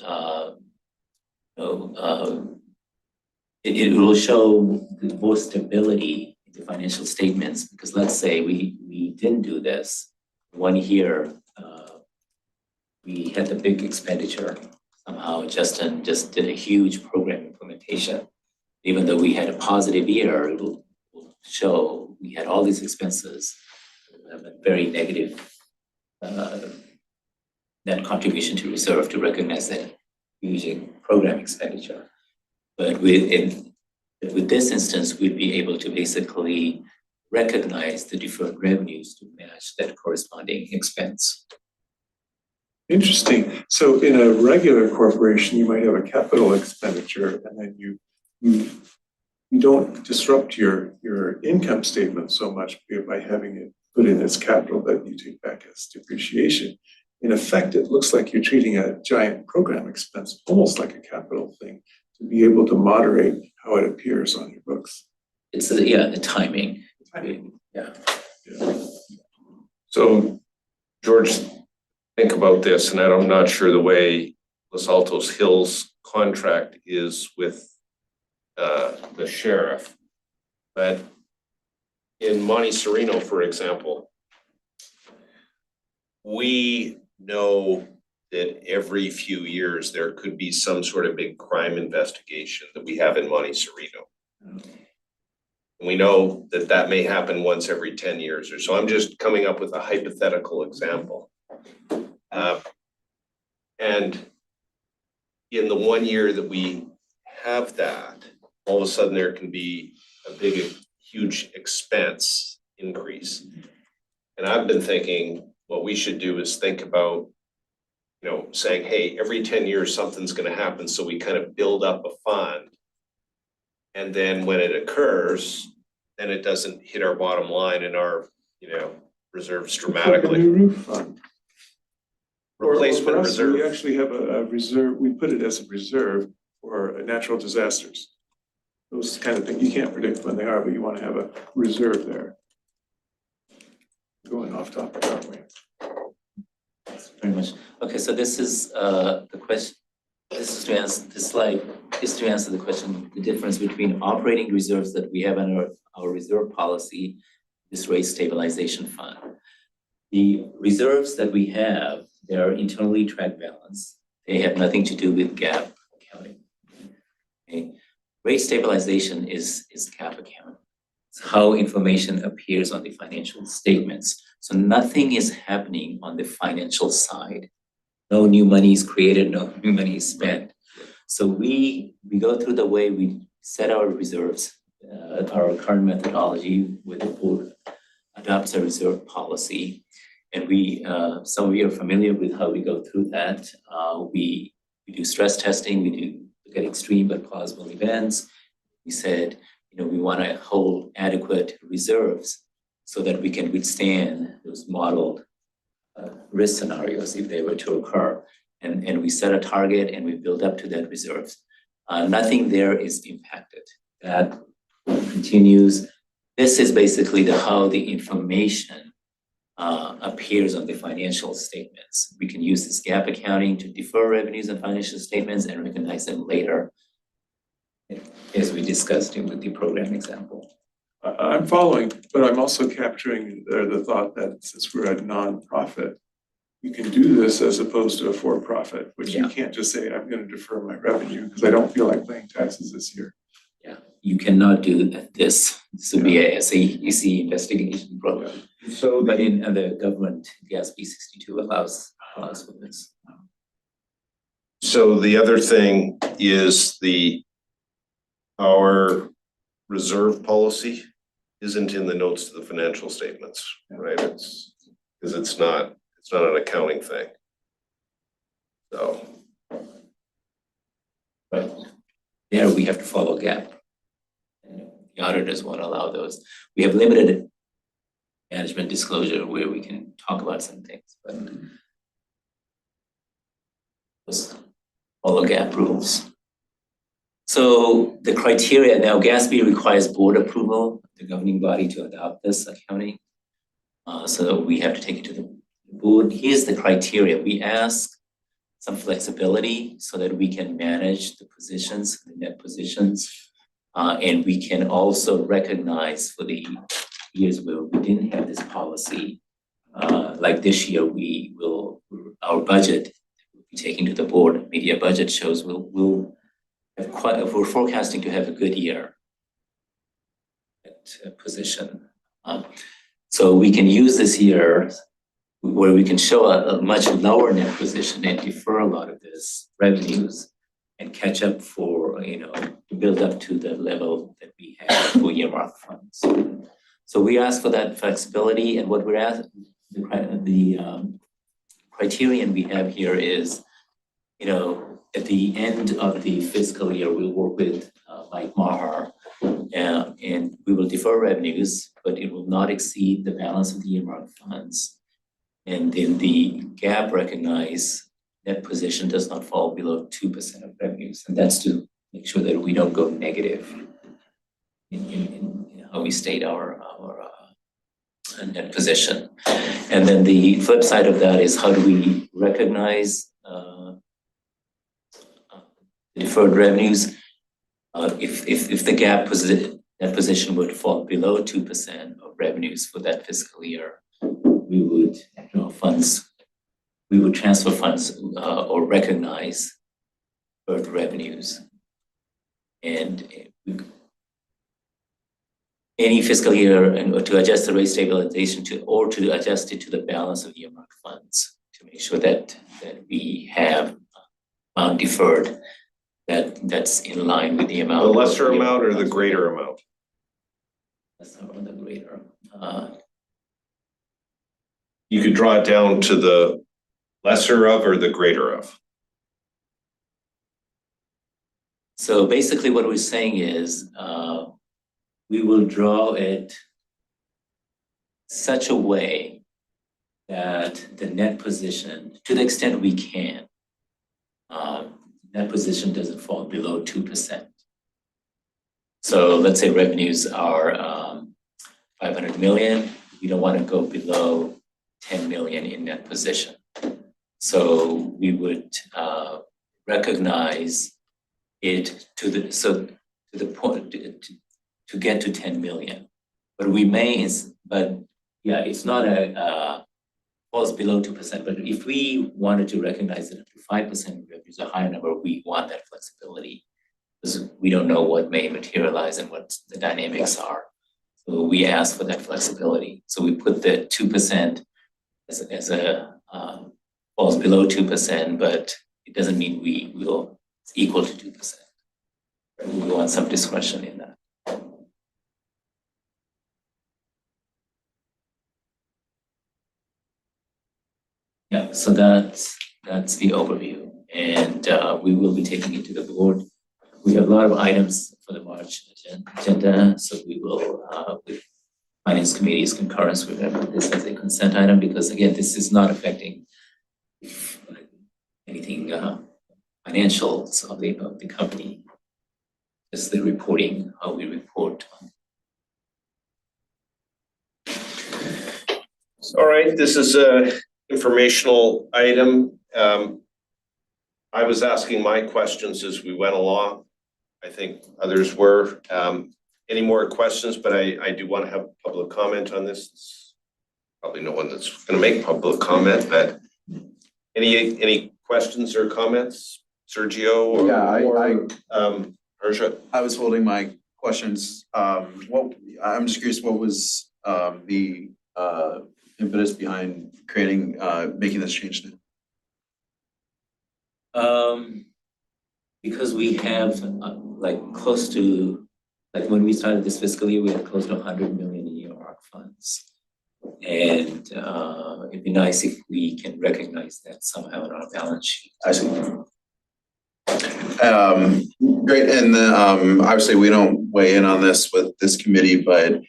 [SPEAKER 7] it will show more stability in the financial statements. Because let's say we didn't do this 1 year, we had the big expenditure. Somehow Justin just did a huge program implementation. Even though we had a positive year, it will show we had all these expenses, a very negative net contribution to reserve to recognize that using program expenditure. But with this instance, we'd be able to basically recognize the deferred revenues to match that corresponding expense.
[SPEAKER 4] Interesting. So in a regular corporation, you might have a capital expenditure and then you don't disrupt your income statement so much by having it put in as capital that you take back as depreciation. in effect, it looks like you're treating a giant program expense, almost like a capital thing, to be able to moderate how it appears on your books.
[SPEAKER 7] It's the timing. Yeah.
[SPEAKER 1] So, George, think about this, and I'm not sure the way Los Altos Hills contract is with the sheriff. But in Monte Sereno, for example, we know that every few years there could be some sort of big crime investigation that we have in Monte Sereno. And we know that that may happen once every 10 years or so. I'm just coming up with a hypothetical example. And in the 1 year that we have that, all of a sudden there can be a big, huge expense increase. And I've been thinking what we should do is think about, saying, hey, every 10 years something's going to happen. So we kind of build up a fund. And then when it occurs, then it doesn't hit our bottom line and our, reserves dramatically.
[SPEAKER 4] Like a new roof fund.
[SPEAKER 1] Replacement
[SPEAKER 4] For us,
[SPEAKER 1] reserve.
[SPEAKER 4] we actually have a reserve, we put it as a reserve for natural disasters. Those kind of things, you can't predict when they are, but you want to have a reserve there. Going off topic, aren't we?
[SPEAKER 7] Very much. Okay, so this is the question. This is to answer this slide is to answer the question, the difference between operating reserves that we have under our reserve policy, this rate stabilization fund. The reserves that we have, they are internally track balance. They have nothing to do with GAAP accounting. Okay. Rate stabilization is GAAP accounting. It's how information appears on the financial statements. So nothing is happening on the financial side. No new money is created, no new money is spent. So we go through the way we set our reserves, our current methodology with the board adopts a reserve policy. And some of you are familiar with how we go through that. We do stress testing, we do look at extreme but plausible events. We said, we want to hold adequate reserves so that we can withstand those modeled risk scenarios if they were to occur. And we set a target and we build up to that reserves. Nothing there is impacted. That continues. This is basically how the information appears on the financial statements. We can use this GAAP accounting to defer revenues and financial statements and recognize them later, as we discussed with the program example.
[SPEAKER 4] I'm following, but I'm also capturing the thought that since we're a nonprofit, you can do this as opposed to a for-profit, which you can't just say, I'm going to defer my revenue because I don't feel like paying taxes this year.
[SPEAKER 7] Yeah, you cannot do this. This would be a SEC investigation program.
[SPEAKER 1] So,
[SPEAKER 7] but in the government, the SB 62 allows for this.
[SPEAKER 1] So the other thing is our reserve policy isn't in the notes to the financial statements, right? It's because it's not an accounting thing. So.
[SPEAKER 7] Right. There we have to follow GAAP. And the auditors won't allow those. We have limited management disclosure where we can talk about some things, but just follow GAAP rules. So the criteria now, GASB requires board approval, the governing body, to adopt this accounting. So we have to take it to the board. Here's the criteria. We ask some flexibility so that we can manage the positions, the net positions, and we can also recognize for the years where we didn't have this policy, like this year, our budget will be taken to the board. Media budget shows we'll have we're forecasting to have a good year at position. So we can use this year where we can show a much lower net position and defer a lot of this revenues and catch up for, to build up to the level that we have for earmark funds. So we ask for that flexibility, and what we're asking, the criterion we have here is, at the end of the fiscal year, we'll work with Mike Maher, and we will defer revenues, but it will not exceed the balance of the earmark funds. And then the GAAP recognize net position does not fall below 2% of revenues. And that's to make sure that we don't go negative in how we state our net position. And then the flip side of that is how do we recognize deferred revenues? If the GAAP net position would fall below 2% of revenues for that fiscal year, we would transfer funds or recognize deferred revenues. And any fiscal year and to adjust the rate stabilization to adjust it to the balance of earmarked funds to make sure that we have amount deferred that's in line with the amount.
[SPEAKER 1] The lesser amount or the greater amount?
[SPEAKER 7] Lesser or the greater.
[SPEAKER 1] You could draw it down to the lesser of or the greater of.
[SPEAKER 7] So basically what we're saying is we will draw it such a way that the net position, to the extent we can, net position doesn't fall below 2%. So let's say revenues are 500 million. We don't want to go below 10 million in net position. So we would recognize it to the point to get to 10 million. But yeah, it's not falls below 2%. But if we wanted to recognize it up to 5% of revenues, a higher number, we want that flexibility because we don't know what may materialize and what the dynamics are. So we ask for that flexibility. So we put the 2% as a falls below 2%, but it doesn't mean we will equal to 2%. We want some discretion in that. Yeah, so that's the overview, and we will be taking it to the board. We have a lot of items for the March agenda, so we will, with Finance Committee's concurrence, we're going to put this as a consent item because, again, this is not affecting anything financials of the company. Just the reporting, how we report.
[SPEAKER 1] All right, this is a informational item. I was asking my questions as we went along. I think others were. Any more questions? But I do want to have public comment on this. It's probably no one that's going to make public comment, but any questions or comments? Sergio or Harsha?
[SPEAKER 5] I was holding my questions. I'm just curious, what was the impetus behind making this change now?
[SPEAKER 7] Because we have close to, when we started this fiscal year, we had close to 100 million in earmark funds. And it'd be nice if we can recognize that somehow in our balance sheet.
[SPEAKER 5] I see. Great, and obviously we don't weigh in on this with this committee, but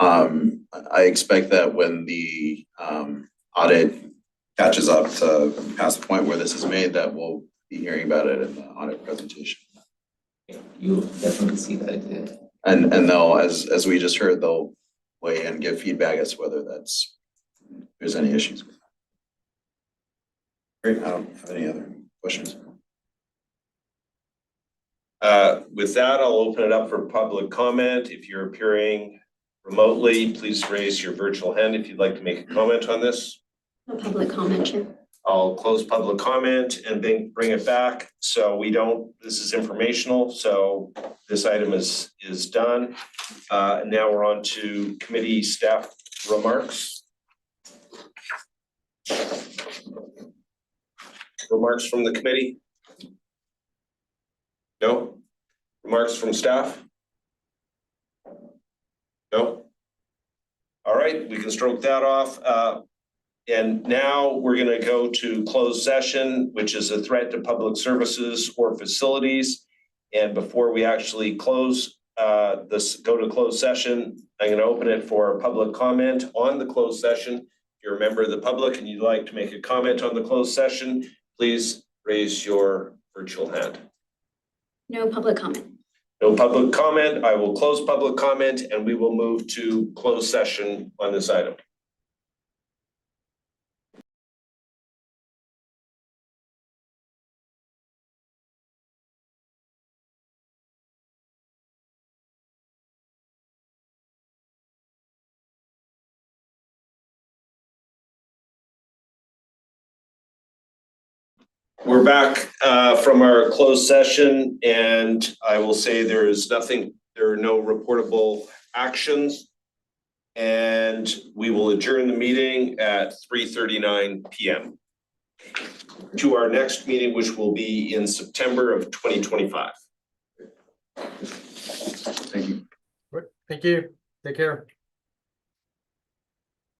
[SPEAKER 5] I expect that when the audit catches up to past the point where this is made, that we'll be hearing about it in the audit presentation.
[SPEAKER 7] You'll definitely see that.
[SPEAKER 5] And they'll, as we just heard, they'll weigh in and give feedback as to whether there's any issues with that. Great, I don't have any other questions.
[SPEAKER 1] With that, I'll open it up for public comment. If you're appearing remotely, please raise your virtual hand if you'd like to make a comment on this.
[SPEAKER 2] No public comment, Chair.
[SPEAKER 1] I'll close public comment and then bring it back. So this is informational, so this item is done. Now we're on to committee staff remarks. Remarks from the committee? No? Remarks from staff? No? All right, we can stroke that off. And now we're going to go to closed session, which is a threat to public services or facilities. And before we actually go to closed session, I'm going to open it for public comment on the closed session. If you're a member of the public and you'd like to make a comment on the closed session, please raise your virtual hand.
[SPEAKER 2] No public comment.
[SPEAKER 1] No public comment. I will close public comment and we will move to closed session on this item. We're back from our closed session, and I will say there are no reportable actions. And we will adjourn the meeting at 3:39 p.m. to our next meeting, which will be in September of 2025.
[SPEAKER 5] Thank you.
[SPEAKER 3] Thank you. Take care.